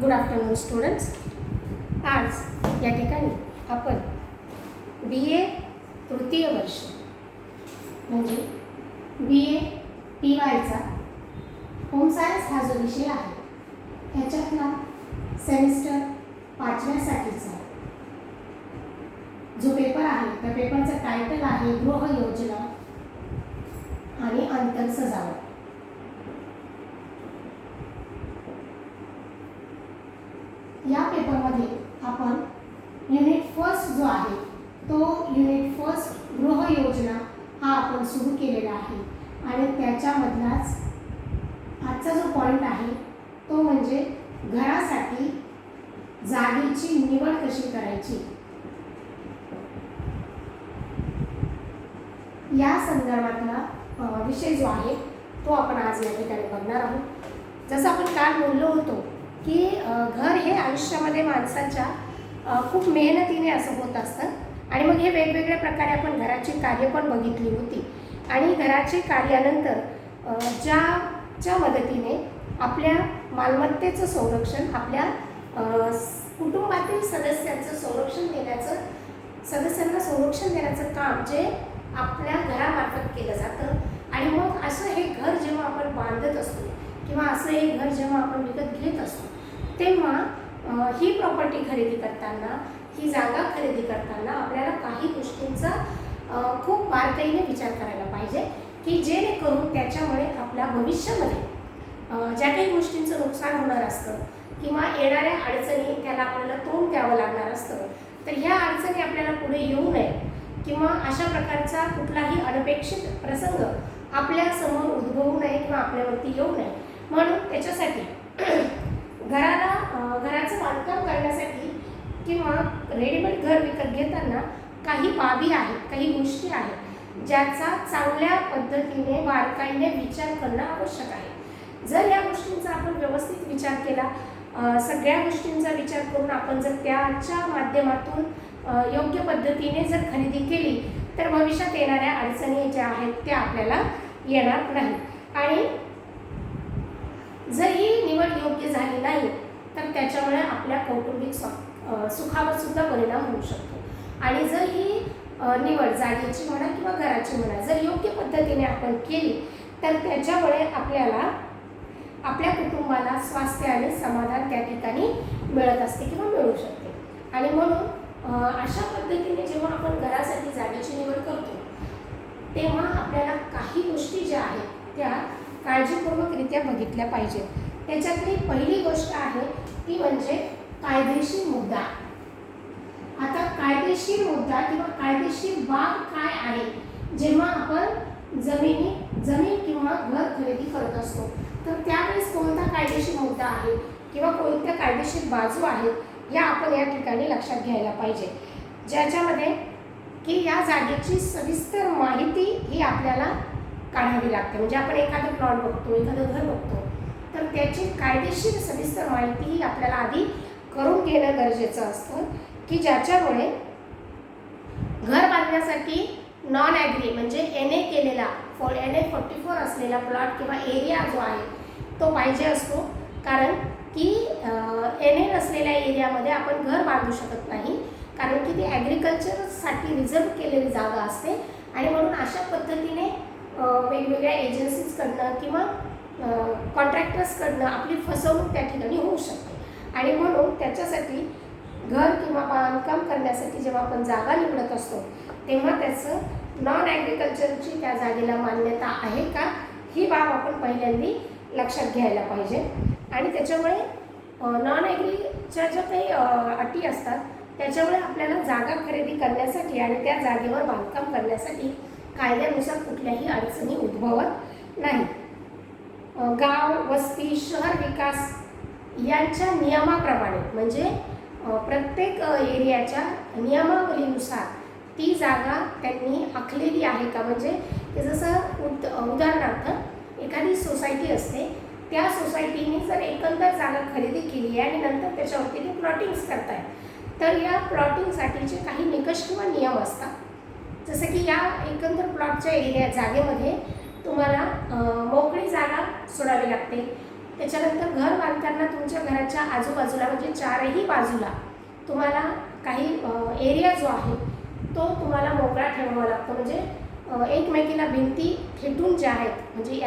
Good afternoon students. आज या ठिकाणी आपण BA तृतीय वर्ष म्हणजे BA TYचा होम सायन्स हा जो विषय आहे ह्याच्यातला सेमिस्टर 5व्यासाठीचा जो पेपर आहे त्या पेपरचं टायटल आहे गृह योजना आणि अंतर सजावट. या पेपरमध्ये आपण युनिट फर्स्ट जो आहे तो युनिट फर्स्ट गृह योजना हा आपण सुरू केलेला आहे आणि त्याच्यामधलाच आजचा जो पॉईंट आहे तो म्हणजे घरासाठी जागेची निवड कशी करायची या संदर्भातला विषय जो आहे तो आपण आज या ठिकाणी बघणार आहोत. जसं आपण काल बोललो होतो की घर हे आयुष्यामध्ये माणसाच्या खूप मेहनतीने असं होत असतं आणि मग हे वेगवेगळ्या प्रकारे आपण घराची कार्य पण बघितली होती आणि घराची कार्यानंतर ज्याच्या मदतीने आपल्या मालमत्तेचं संरक्षण आपल्या कुटुंबातील सदस्यांना संरक्षण देण्याचं काम जे आपल्या घरामार्फत केलं जातं. आणि मग असं हे घर जेव्हा आपण बांधत असतो किंवा असं हे घर जेव्हा आपण विकत घेत असतो तेव्हा ही प्रॉपर्टी खरेदी करताना ही जागा खरेदी करताना आपल्याला काही गोष्टींचा खूप बारकाईने विचार करायला पाहिजे की जेणेकरून त्याच्यामुळे आपल्या भविष्यामध्ये ज्या काही गोष्टींचं नुकसान होणार असतं किंवा येणाऱ्या अडचणी त्याला आपल्याला तोंड द्यावं लागणार असतं तर ह्या अडचणी आपल्याला पुढे येऊ नये किंवा अशा प्रकारचा कुठलाही अनपेक्षित प्रसंग आपल्यासमोर उद्भवू नये किंवा आपल्यावरती येऊ नये म्हणून त्याच्यासाठी घराचं बांधकाम करण्यासाठी किंवा रेडीमेड घर विकत घेताना काही बाबी आहेत, काही गोष्टी आहेत ज्याचा चांगल्या पद्धतीने बारकाईने विचार करणं आवश्यक आहे. जर या गोष्टींचा आपण व्यवस्थित विचार केला, सगळ्या गोष्टींचा विचार करून आपण जर त्याच्या माध्यमातून योग्य पद्धतीने जर खरेदी केली तर भविष्यात येणाऱ्या अडचणी ज्या आहेत त्या आपल्याला येणार नाही. आणि जर ही निवड योग्य झाली नाही तर त्याच्यामुळे आपल्या कौटुंबिक सुखावर सुद्धा परिणाम होऊ शकतो. आणि जर ही निवड जागेची म्हणा किंवा घराची म्हणा जर योग्य पद्धतीने आपण केली तर त्याच्यामुळे आपल्याला आपल्या कुटुंबाला स्वास्थ्य आणि समाधान त्या ठिकाणी मिळत असते किंवा मिळू शकते. आणि म्हणून अशा पद्धतीने जेव्हा आपण घरासाठी जागेची निवड करतो तेव्हा आपल्याला काही गोष्टी ज्या आहेत त्या काळजीपूर्वकरित्या बघितल्या पाहिजेत. त्याच्यातली पहिली गोष्ट आहे ती म्हणजे कायदेशीर मुद्दा. आता कायदेशीर मुद्दा किंवा कायदेशीर बाब काय आहे जेव्हा आपण जमीन किंवा घर खरेदी करत असतो तर त्यावेळेस कोणता कायदेशीर मुद्दा आहे किंवा कोणत्या कायदेशीर बाजू आहेत या आपण या ठिकाणी लक्षात घ्यायला पाहिजे. ज्याच्यामध्ये की या जागेची सविस्तर माहिती ही आपल्याला काढावी लागते. म्हणजे आपण एखादं प्लॉट बघतो, एखादं घर बघतो तर त्याची कायदेशीर सविस्तर माहिती ही आपल्याला आधी करून घेणं गरजेचं असतं की ज्याच्यामुळे घर बांधण्यासाठी नॉन ॲग्री म्हणजे NA केलेला NA 44 असलेला प्लॉट किंवा एरिया जो आहे तो पाहिजे असतो. कारण की NA नसलेल्या एरियामध्ये आपण घर बांधू शकत नाही कारण की ती ॲग्रिकल्चरसाठी रिझर्व केलेली जागा असते. आणि म्हणून अशा पद्धतीने वेगवेगळ्या एजन्सीजकडनं किंवा कॉन्ट्रॅक्टर्सकडनं आपली फसवणूक त्या ठिकाणी होऊ शकते. आणि म्हणून त्याच्यासाठी घर किंवा बांधकाम करण्यासाठी जेव्हा आपण जागा निवडत असतो तेव्हा त्याचं नॉन ॲग्रिकल्चरची त्या जागेला मान्यता आहे का ही बाब आपण पहिल्यांदी लक्षात घ्यायला पाहिजे. आणि त्याच्यामुळे नॉन ॲग्रीच्या ज्या काही अटी असतात त्याच्यामुळे आपल्याला जागा खरेदी करण्यासाठी आणि त्या जागेवर बांधकाम करण्यासाठी कायद्यानुसार कुठल्याही अडचणी उद्भवत नाही. गाव, वस्ती, शहर विकास यांच्या नियमाप्रमाणे म्हणजे प्रत्येक एरियाच्या नियमावलीनुसार ती जागा त्यांनी आखलेली आहे का. म्हणजे ते जसं उदाहरणार्थ एखादी सोसायटी असते त्या सोसायटीने जर एकंदर जागा खरेदी केली आहे आणि नंतर त्याच्यावरती ते प्लॉटिंग्स करताय तर या प्लॉटिंगसाठीचे काही निकष किंवा नियम असतात. जसं की या एकंदर प्लॉटच्या जागेमध्ये तुम्हाला मोकळी जागा सोडावी लागते. त्याच्यानंतर घर बांधताना तुमच्या घराच्या आजूबाजूला म्हणजे चारही बाजूला तुम्हाला काही एरिया जो आहे तो तुम्हाला मोकळा ठेवावा लागतो. म्हणजे एकमेकीला भिंती खेटून ज्या आहेत, म्हणजे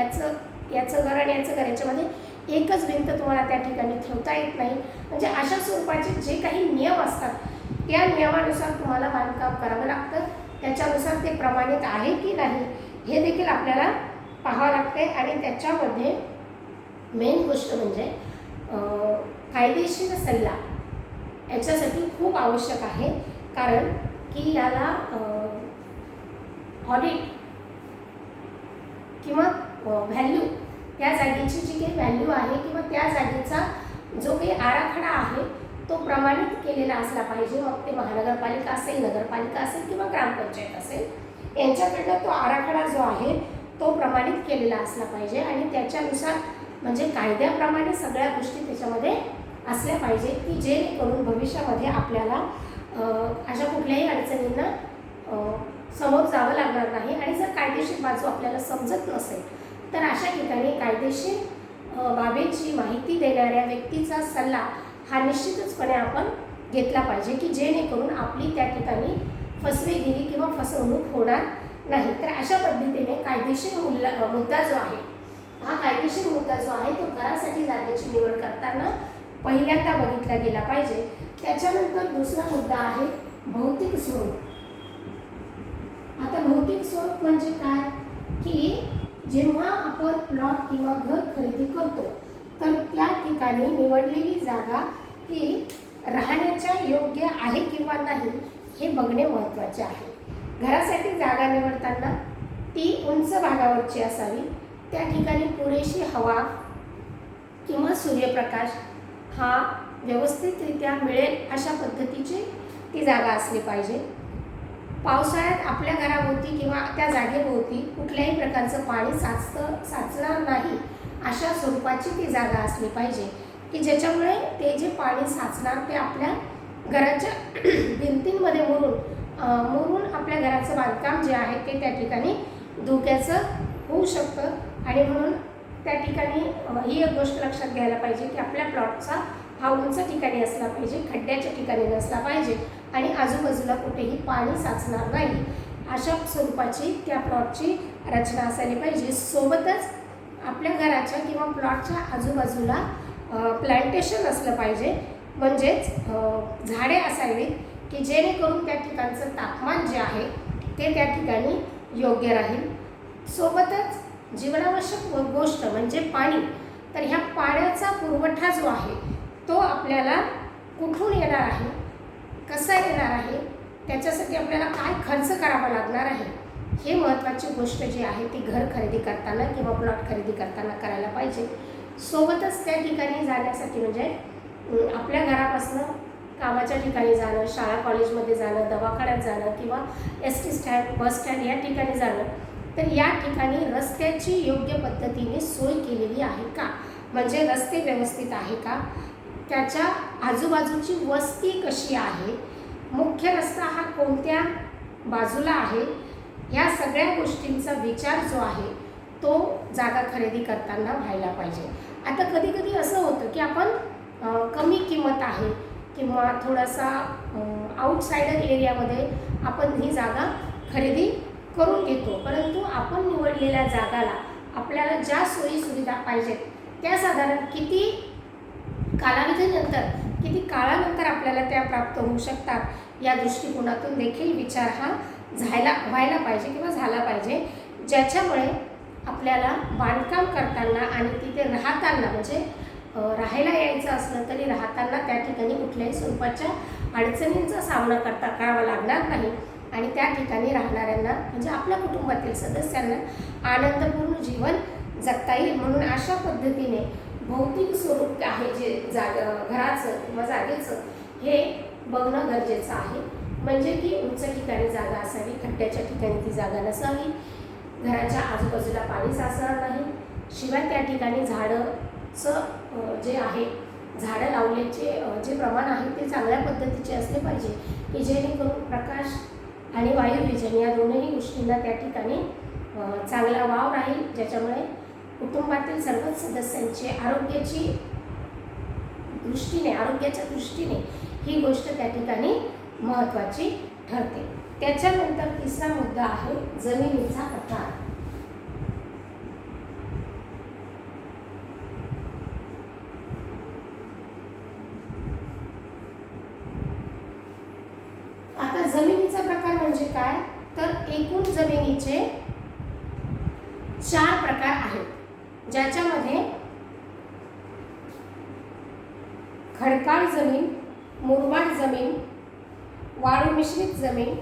याचं घर आणि याचं घर याच्यामध्ये एकच भिंत तुम्हाला त्या ठिकाणी ठेवता येत नाही. म्हणजे अशा स्वरूपाचे जे काही नियम असतात त्या नियमानुसार तुम्हाला बांधकाम करावं लागतं. त्याच्यानुसार ते प्रमाणित आहे की नाही हे देखील आपल्याला पाहावं लागते. आणि त्याच्यामध्ये मेन गोष्ट म्हणजे कायदेशीर सल्ला याच्यासाठी खूप आवश्यक आहे. कारण की याला ऑडिट किंवा व्हॅल्यू, त्या जागेची जी काही व्हॅल्यू आहे किंवा त्या जागेचा जो काही आराखडा आहे तो प्रमाणित केलेला असला पाहिजे. मग ते महानगरपालिका असेल, नगरपालिका असेल किंवा ग्रामपंचायत असेल, यांच्याकडनं तो आराखडा जो आहे तो प्रमाणित केलेला असला पाहिजे. आणि त्याच्यानुसार म्हणजे कायद्याप्रमाणे सगळ्या गोष्टी त्याच्यामध्ये असल्या पाहिजे की जेणेकरून भविष्यामध्ये आपल्याला अशा कुठल्याही अडचणींना समोर जावं लागणार नाही. आणि जर कायदेशीर बाजू आपल्याला समजत नसेल तर अशा ठिकाणी कायदेशीर बाबींची माहिती देणाऱ्या व्यक्तीचा सल्ला हा निश्चितचपणे आपण घेतला पाहिजे की जेणेकरून आपली त्या ठिकाणी फसवेगिरी किंवा फसवणूक होणार नाही. तर अशा पद्धतीने कायदेशीर मुद्दा जो आहे, हा कायदेशीर मुद्दा जो आहे तो घरासाठी जागेची निवड करताना पहिल्यांदा बघितला गेला पाहिजे. त्याच्यानंतर दुसरा मुद्दा आहे भौतिक स्वरूप. आता भौतिक स्वरूप म्हणजे काय की जेव्हा आपण प्लॉट किंवा घर खरेदी करतो तर त्या ठिकाणी निवडलेली जागा ही राहण्याच्या योग्य आहे किंवा नाही हे बघणे महत्त्वाचे आहे. घरासाठी जागा निवडताना ती उंच भागावरची असावी, त्या ठिकाणी पुरेशी हवा किंवा सूर्यप्रकाश हा व्यवस्थितरित्या मिळेल अशा पद्धतीची ती जागा असली पाहिजे. पावसाळ्यात आपल्या घराभोवती किंवा त्या जागेभोवती कुठल्याही प्रकारचं पाणी साचणार नाही अशा स्वरूपाची ती जागा असली पाहिजे की ज्याच्यामुळे ते जे पाणी साचणार ते आपल्या घराच्या भिंतींमध्ये मुरून आपल्या घराचं बांधकाम जे आहे ते त्या ठिकाणी धोक्याचं होऊ शकतं. आणि म्हणून त्या ठिकाणी ही एक गोष्ट लक्षात घ्यायला पाहिजे की आपल्या प्लॉटचा हा उंच ठिकाणी असला पाहिजे, खड्ड्याच्या ठिकाणी नसला पाहिजे आणि आजूबाजूला कुठेही पाणी साचणार नाही अशा स्वरूपाची त्या प्लॉटची रचना असायला पाहिजे. सोबतच आपल्या घराच्या किंवा प्लॉटच्या आजूबाजूला प्लांटेशन असलं पाहिजे, म्हणजेच झाडे असावीत की जेणेकरून त्या ठिकाणचं तापमान जे आहे ते त्या ठिकाणी योग्य राहील. सोबतच जीवनावश्यक गोष्ट म्हणजे पाणी. तर ह्या पाण्याचा पुरवठा जो आहे तो आपल्याला कुठून येणार आहे, कसा येणार आहे, त्याच्यासाठी आपल्याला काय खर्च करावा लागणार आहे हे महत्त्वाची गोष्ट जी आहे ती घर खरेदी करताना किंवा प्लॉट खरेदी करताना करायला पाहिजे. सोबतच त्या ठिकाणी जाण्यासाठी म्हणजे आपल्या घरापासून कामाच्या ठिकाणी जाणं, शाळा कॉलेजमध्ये जाणं, दवाखान्यात जाणं किंवा ST स्टँड, बस स्टँड या ठिकाणी जाणं, तर या ठिकाणी रस्त्याची योग्य पद्धतीने सोय केलेली आहे का, म्हणजे रस्ते व्यवस्थित आहे का, त्याच्या आजूबाजूची वस्ती कशी आहे, मुख्य रस्ता हा कोणत्या बाजूला आहे, या सगळ्या गोष्टींचा विचार जो आहे तो जागा खरेदी करताना व्हायला पाहिजे. आता कधी कधी असं होतं की आपण कमी किंमत आहे किंवा थोडासा आउटसाइडर एरियामध्ये आपण ही जागा खरेदी करून घेतो, परंतु आपण निवडलेल्या जागाला आपल्याला ज्या सोयी सुविधा पाहिजेत त्या साधारण किती कालावधीनंतर, किती काळानंतर आपल्याला त्या प्राप्त होऊ शकतात या दृष्टिकोनातून देखील विचार हा व्हायला पाहिजे किंवा झाला पाहिजे, ज्याच्यामुळे आपल्याला बांधकाम करताना आणि तिथे राहताना म्हणजे राहायला यायचं असलं तरी राहताना त्या ठिकाणी कुठल्याही स्वरूपाच्या अडचणींचा सामना करावा लागणार नाही आणि त्या ठिकाणी राहणाऱ्यांना म्हणजे आपल्या कुटुंबातील सदस्यांना आनंदपूर्ण जीवन जगता येईल. म्हणून अशा पद्धतीने भौतिक स्वरूप आहे जे घराचं किंवा जागेचं हे बघणं गरजेचं आहे. म्हणजे की उंच ठिकाणी जागा असावी, खड्ड्याच्या ठिकाणी ती जागा नसावी, घराच्या आजूबाजूला पाणी साचणार नाही, शिवाय त्या ठिकाणी झाडंचं जे आहे झाडं लावण्याचे जे प्रमाण आहे ते चांगल्या पद्धतीचे असले पाहिजे की जेणेकरून प्रकाश आणि वायुविजन या दोन्ही गोष्टींना त्या ठिकाणी चांगला वाव राहील, ज्याच्यामुळे कुटुंबातील सर्वच सदस्यांची आरोग्याच्या दृष्टीने ही गोष्ट त्या ठिकाणी महत्त्वाची ठरते. त्याच्यानंतर तिसरा मुद्दा आहे जमिनीचा प्रकार. आता जमिनीचा प्रकार म्हणजे काय, तर एकूण जमिनीचे 4 प्रकार आहेत, ज्याच्यामध्ये खडकाळ जमीन, मुरमाड जमीन, वाळू मिश्रित जमीन,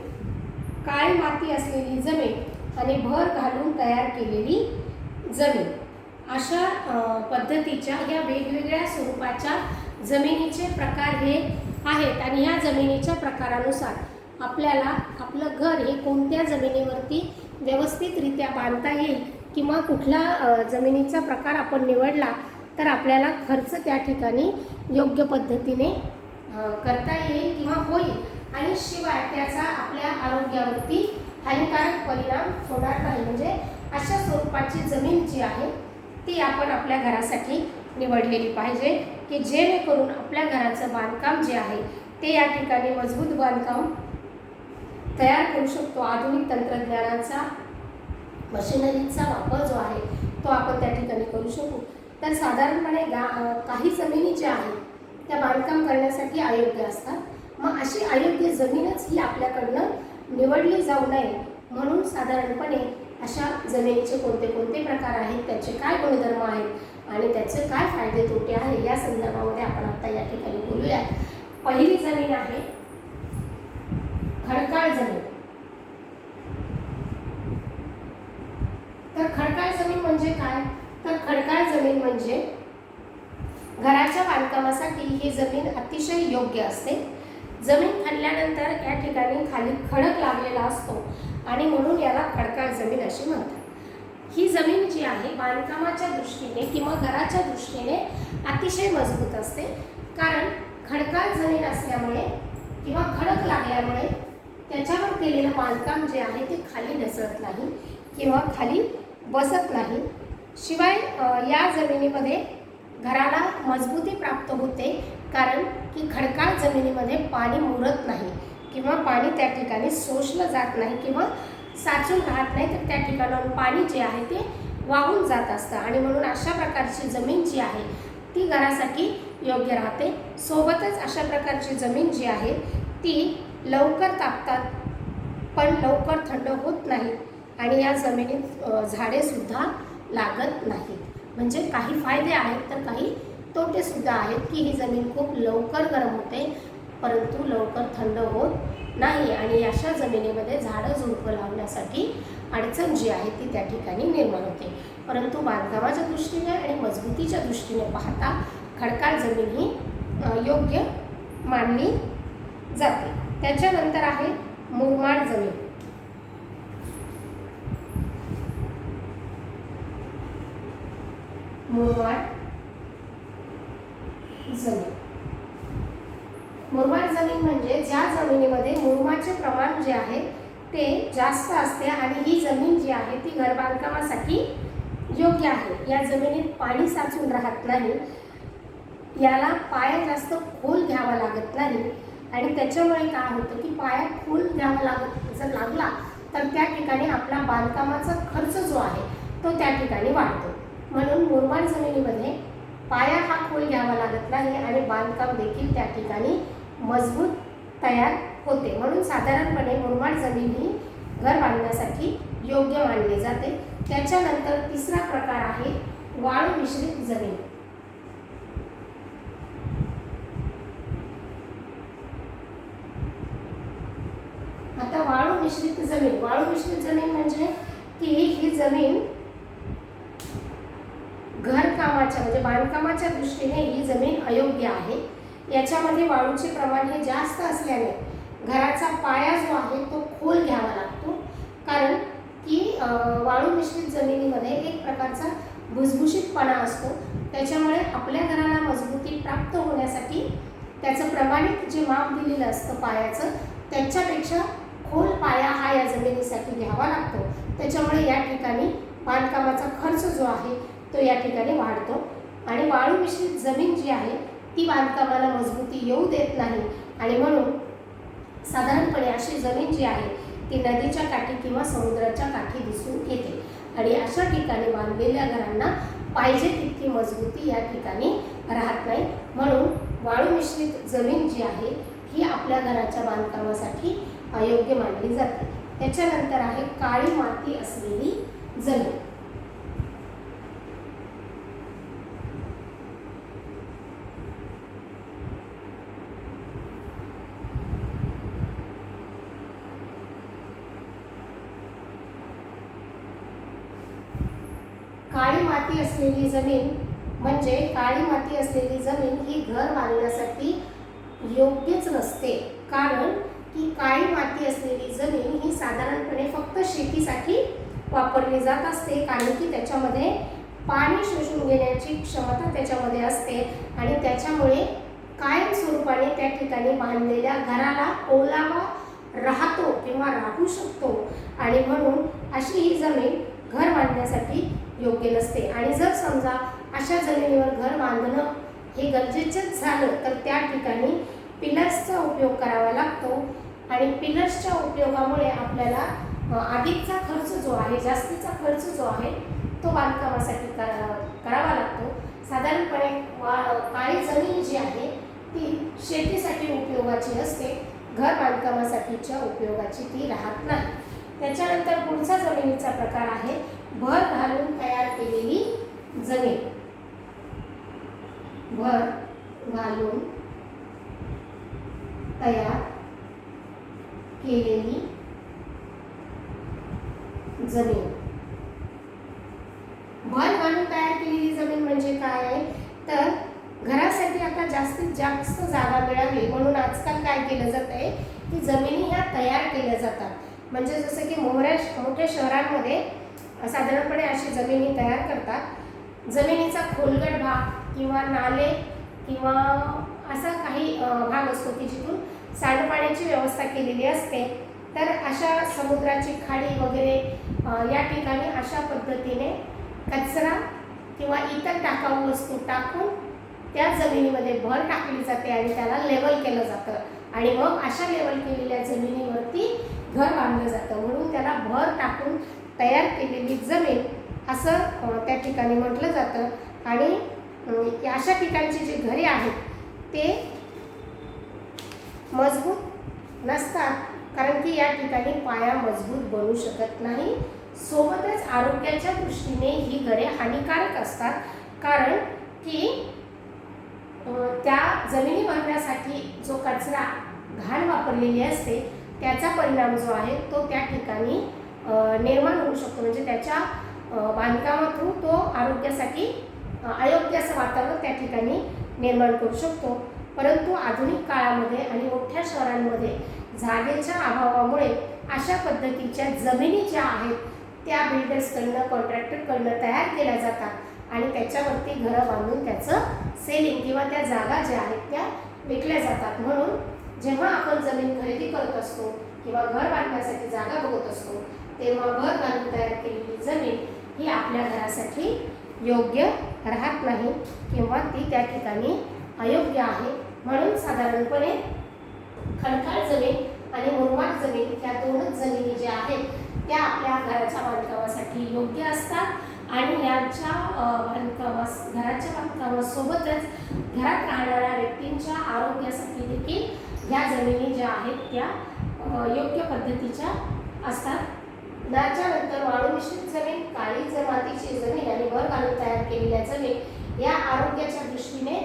काळी माती असलेली जमीन आणि भर घालून तयार केलेली जमीन, अशा पद्धतीच्या या वेगवेगळ्या स्वरूपाच्या जमिनीचे प्रकार हे आहेत. आणि ह्या जमिनीच्या प्रकारानुसार आपल्याला आपलं घर हे कोणत्या जमिनीवरती व्यवस्थितरित्या बांधता येईल किंवा कुठला जमिनीचा प्रकार आपण निवडला तर आपल्याला खर्च त्या ठिकाणी योग्य पद्धतीने करता येईल किंवा होईल, आणि शिवाय त्याचा आपल्या आरोग्यावरती हानिकारक परिणाम होणार नाही. म्हणजे अशा स्वरूपाची जमीन जी आहे ती आपण आपल्या घरासाठी निवडलेली पाहिजे, की जेणेकरून आपल्या घराचं बांधकाम जे आहे ते या ठिकाणी मजबूत बांधकाम तयार करू शकतो. आधुनिक तंत्रज्ञानाचा, मशिनरीचा वापर जो आहे तो आपण त्या ठिकाणी करू शकू. तर साधारणपणे काही जमिनी ज्या आहेत त्या बांधकाम करण्यासाठी अयोग्य असतात. मग अशी अयोग्य जमीनच ही आपल्याकडनं निवडली जाऊ नये म्हणून साधारणपणे अशा जमिनीचे कोणते कोणते प्रकार आहेत, त्याचे काय गुणधर्म आहेत आणि त्याचे काय फायदे तोटे आहे या संदर्भामध्ये आपण आता या ठिकाणी बोलूया. पहिली जमीन आहे खडकाळ जमीन. तर खडकाळ जमीन म्हणजे काय, तर खडकाळ जमीन म्हणजे घराच्या बांधकामासाठी ही जमीन अतिशय योग्य असते. जमीन खाल्ल्यानंतर या ठिकाणी खाली खडक लागलेला असतो आणि म्हणून याला खडकाळ जमीन अशी म्हणतात. ही जमीन जी आहे बांधकामाच्या दृष्टीने किंवा घराच्या दृष्टीने अतिशय मजबूत असते, कारण खडकाळ जमीन असल्यामुळे किंवा खडक लागल्यामुळे त्याच्यावर केलेलं बांधकाम जे आहे ते खाली ढसळत नाही किंवा खाली बसत नाही. शिवाय या जमिनीमध्ये घराला मजबूती प्राप्त होते, कारण की खडकाळ जमिनीमध्ये पाणी मुरत नाही किंवा पाणी त्या ठिकाणी शोषलं जात नाही किंवा साचून राहत नाही, तर त्या ठिकाणाहून पाणी जे आहे ते वाहून जात असतं आणि म्हणून अशा प्रकारची जमीन जी आहे ती घरासाठी योग्य राहते. सोबतच अशा प्रकारची जमीन जी आहे ती लवकर तापतात पण लवकर थंड होत नाही आणि या जमिनीत झाडेसुद्धा लागत नाहीत. म्हणजे काही फायदे आहेत तर काही तोटेसुद्धा आहेत, की ही जमीन खूप लवकर गरम होते परंतु लवकर थंड होत नाही आणि अशा जमिनीमध्ये झाडं झुडपं लावण्यासाठी अडचण जी आहे ती त्या ठिकाणी निर्माण होते. परंतु बांधकामाच्या दृष्टीने आणि मजबूतीच्या दृष्टीने पाहता खडकाळ जमीन ही योग्य मानली जाते. त्याच्यानंतर आहे मुरमाड जमीन. मुरमाड जमीन म्हणजे ज्या जमिनीमध्ये मुरुमाचे प्रमाण जे आहे ते जास्त असते आणि ही जमीन जी आहे ती घर बांधकामासाठी योग्य आहे. या जमिनीत पाणी साचून राहत नाही, याला पाया जास्त खोल घ्यावा लागत नाही आणि त्याच्यामुळे काय होतं की पाया खोल घ्यावा जर लागला तर त्या ठिकाणी आपला बांधकामाचा खर्च जो आहे तो त्या ठिकाणी वाढतो. म्हणून मुरमाड जमिनीमध्ये पाया हा खोल घ्यावा लागत नाही आणि बांधकाम देखील त्या ठिकाणी मजबूत तयार होते. म्हणून साधारणपणे मुरमाड जमीन ही घर बांधण्यासाठी योग्य मानली जाते. त्याच्यानंतर तिसरा प्रकार आहे वाळू मिश्रित जमीन. आता वाळू मिश्रित जमीन म्हणजे की ही जमीन घरकामाच्या म्हणजे बांधकामाच्या दृष्टीने ही जमीन अयोग्य आहे. याच्यामध्ये वाळूचे प्रमाण हे जास्त असल्याने घराचा पाया जो आहे तो खोल घ्यावा लागतो, कारण की वाळू मिश्रित जमिनीमध्ये एक प्रकारचा भुसभुशीतपणा असतो. त्याच्यामुळे आपल्या घराला मजबूती प्राप्त होण्यासाठी त्याचं प्रमाणित जे माप दिलेलं असतं पायाचं त्याच्यापेक्षा खोल पाया हा या जमिनीसाठी घ्यावा लागतो. त्याच्यामुळे या ठिकाणी बांधकामाचा खर्च जो आहे तो या ठिकाणी वाढतो आणि वाळू मिश्रित जमीन जी आहे ती बांधकामाला मजबूती येऊ देत नाही आणि म्हणून साधारणपणे अशी जमीन जी आहे ती नदीच्या काठी किंवा समुद्राच्या काठी दिसून येते आणि अशा ठिकाणी बांधलेल्या घरांना पाहिजे तितकी मजबूती या ठिकाणी राहत नाही. म्हणून वाळू मिश्रित जमीन जी आहे ही आपल्या घराच्या बांधकामासाठी अयोग्य मानली जाते. त्याच्यानंतर आहे काळी माती असलेली जमीन. काळी माती असलेली जमीन म्हणजे काळी माती असलेली जमीन ही घर बांधण्यासाठी योग्यच नसते. कारण की काळी माती असलेली जमीन ही साधारणपणे फक्त शेतीसाठी वापरली जात असते, कारण की त्याच्यामध्ये पाणी शोषून घेण्याची क्षमता त्याच्यामध्ये असते आणि त्याच्यामुळे कायम स्वरूपाने त्या ठिकाणी बांधलेल्या घराला ओलावा राहतो किंवा राहू शकतो आणि म्हणून अशी ही जमीन घर बांधण्यासाठी योग्य नसते. आणि जर समजा अशा जमिनीवर घर बांधणं हे गरजेचंच झालं तर त्या ठिकाणी पिलर्सचा उपयोग करावा लागतो आणि पिलर्सच्या उपयोगामुळे आपल्याला अधिकचा खर्च जो आहे, जास्तीचा खर्च जो आहे तो बांधकामासाठी करावा लागतो. साधारणपणे काळी जमीन जी आहे ती शेतीसाठी उपयोगाची असते, घर बांधकामासाठीच्या उपयोगाची ती राहत नाही. त्याच्यानंतर पुढचा जमिनीचा प्रकार आहे भर घालून तयार केलेली जमीन. भर घालून तयार केलेली जमीन. भर घालून तयार केलेली जमीन म्हणजे काय आहे तर घरासाठी आता जास्तीत जास्त जागा मिळावी म्हणून आजकाल काय केलं जात आहे की जमिनी ह्या तयार केल्या जातात. म्हणजे जसं की मोठ्या शहरांमध्ये साधारणपणे अशी जमिनी तयार करतात. जमिनीचा खोलगट भाग किंवा नाले किंवा असा काही भाग असतो की जिथून सांडपाण्याची व्यवस्था केलेली असते. तर अशा समुद्राची खाडी वगैरे या ठिकाणी अशा पद्धतीने कचरा किंवा इतर टाकाऊ वस्तू टाकून त्या जमिनीमध्ये भर टाकली जाते आणि त्याला लेवल केलं जातं आणि मग अशा लेवल केलेल्या जमिनीवरती घर बांधलं जातं. म्हणून त्याला भर टाकून तयार केलेली जमीन असं त्या ठिकाणी म्हटलं जातं. आणि अशा ठिकाणची जी घरे आहेत ते मजबूत नसतात कारण की या ठिकाणी पाया मजबूत बनू शकत नाही. सोबतच आरोग्याच्या दृष्टीने ही घरे हानिकारक असतात कारण की त्या जमिनी बांधण्यासाठी जो कचरा घाण वापरलेली असते त्याचा परिणाम जो आहे तो त्या ठिकाणी निर्माण होऊ शकतो. म्हणजे त्याच्या बांधकामातून तो आरोग्यासाठी अयोग्य असं वातावरण त्या ठिकाणी निर्माण करू शकतो. परंतु आधुनिक काळामध्ये आणि मोठ्या शहरांमध्ये जागेच्या अभावामुळे अशा पद्धतीच्या जमिनी ज्या आहेत त्या बिल्डर्सकडनं कॉन्ट्रॅक्टरकडनं तयार केल्या जातात आणि त्याच्यावरती घरं बांधून त्याचं सेलिंग किंवा त्या जागा ज्या आहेत त्या विकल्या जातात. म्हणून जेव्हा आपण जमीन खरेदी करत असतो किंवा घर बांधण्यासाठी जागा बघत असतो तेव्हा भर घालून तयार केलेली जमीन ही आपल्या घरासाठी योग्य राहत नाही किंवा ती त्या ठिकाणी अयोग्य आहे. म्हणून साधारणपणे खडकाळ जमीन आणि मुरमाड जमीन ह्या दोनच जमिनी ज्या आहेत त्या आपल्या घराच्या बांधकामासाठी योग्य असतात आणि यांच्या घराच्या बांधकामासोबतच घरात राहणाऱ्या व्यक्तींच्या आरोग्यासाठी देखील ह्या जमिनी ज्या आहेत त्या योग्य पद्धतीच्या असतात. त्याच्यानंतर वाळू मिश्रित जमीन, काळी मातीची जमीन आणि भर घालून तयार केलेल्या जमीन या आरोग्याच्या दृष्टीने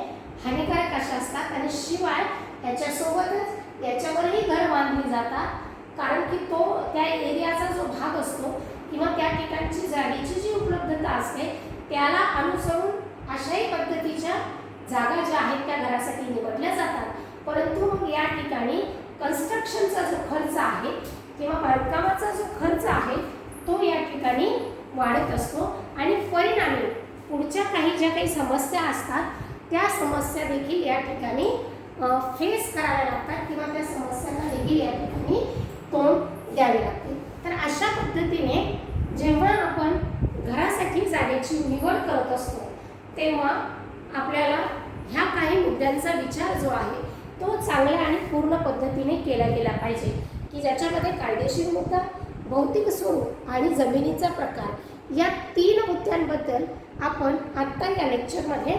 हानिकारक अशा असतात आणि शिवाय याच्यासोबतच याच्यावरही घर बांधली जातात कारण की तो त्या एरियाचा जो भाग असतो किंवा त्या ठिकाणची जागेची जी उपलब्धता असते त्याला अनुसरून अशाही पद्धतीच्या जागा ज्या आहेत त्या घरासाठी निवडल्या जातात. परंतु मग या ठिकाणी कन्स्ट्रक्शनचा जो खर्च आहे किंवा बांधकामाचा जो खर्च आहे तो या ठिकाणी वाढत असतो आणि परिणामी पुढच्या ज्या काही समस्या असतात त्या समस्या देखील या ठिकाणी फेस कराव्या लागतात किंवा त्या समस्यांना देखील या ठिकाणी तोंड द्यावे लागते. तर अशा पद्धतीने जेव्हा आपण घरासाठी जागेची निवड करत असतो तेव्हा आपल्याला ह्या काही मुद्द्यांचा विचार जो आहे तो चांगल्या आणि पूर्ण पद्धतीने केला गेला पाहिजे, की ज्याच्यामध्ये कायदेशीर मुद्दा, भौतिक स्वरूप आणि जमिनीचा प्रकार या 3 मुद्द्यांबद्दल आपण आत्ता या लेक्चरमध्ये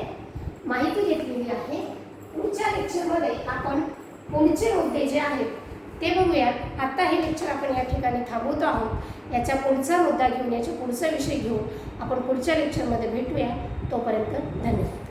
माहिती घेतलेली आहे. पुढच्या लेक्चरमध्ये आपण पुढचे मुद्दे जे आहेत ते बघूयात. आता हे लेक्चर आपण या ठिकाणी थांबवतो आहोत. याचा पुढचा मुद्दा घेऊन, याचा पुढचा विषय घेऊन आपण पुढच्या लेक्चरमध्ये भेटूया. तोपर्यंत धन्यवाद.